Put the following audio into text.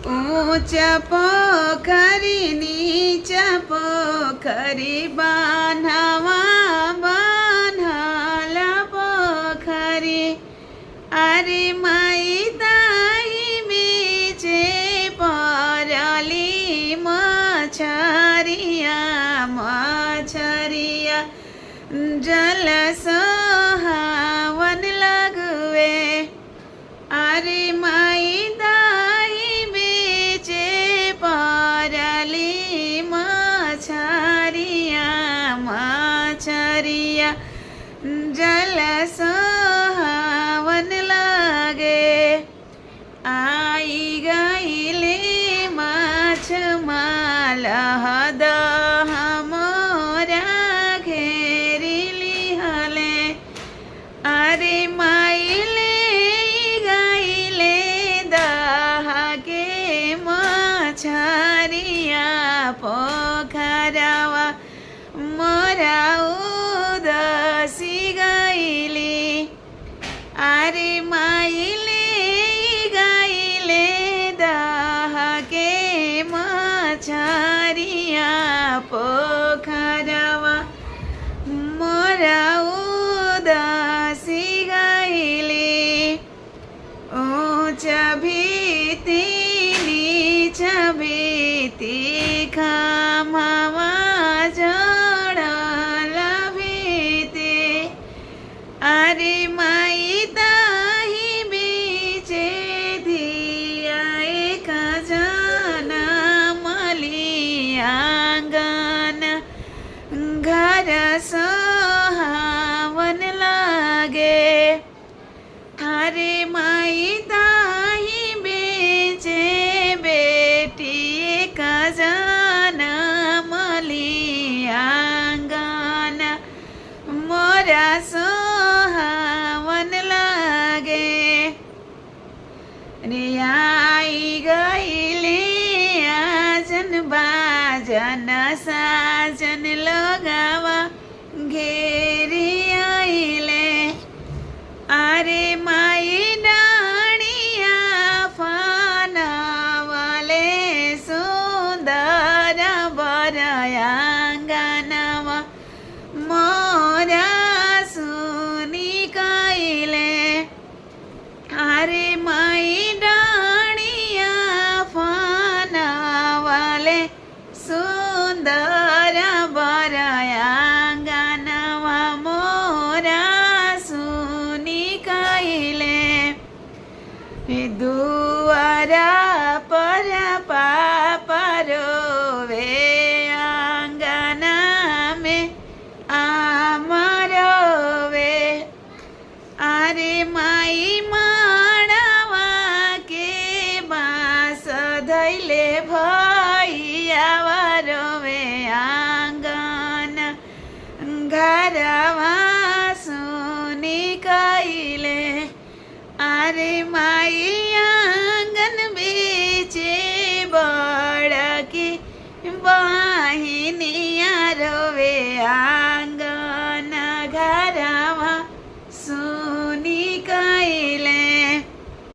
ऊंचा पोखरी नीचा पोखरी बान्हावा बान्हल पोखरी अरे माई दाई बीचे परली मछरिया मछरिया जल सोहावन लगवे अरे माई दाई बीचे परली मछरिया मछरिया जल सोहावन लगे आई गईले माछ मालहद हमरा घेरिली हले अरे माइले गईले दहाके मछरिया पोखरवा मोरा उदसी गईली अरे माइले गईले दहाके मछरिया पोखरवा मोरा उदासी गईली ऊंचा भीति नीचा भीति खामावा जोड़ल भीति अरे माई दाही बीचे धिया एक जना मलियांगन घर सोहावन लागे अरे माई दाही बेचे बेटी का जाना मलियांगन मोरा सोहावन लागे रे आई गईले आजन बाजन साजन लगावा घेरी आइले अरे माई डाणिया फानावाले सुंदर बरयांगनवा मोरा सुनी काइले अरे माई डाणिया फानावाले सुंदर बरयांगनवा मोरा सुनी काइले दुआरा पर पापरोवे आंगना में आमरोवे अरे माई माड़वा के बाँस धैले भैयावा रोवे आंगन घरवा सुनी कइले अरे माई आंगन बीचे बड़की बहिनी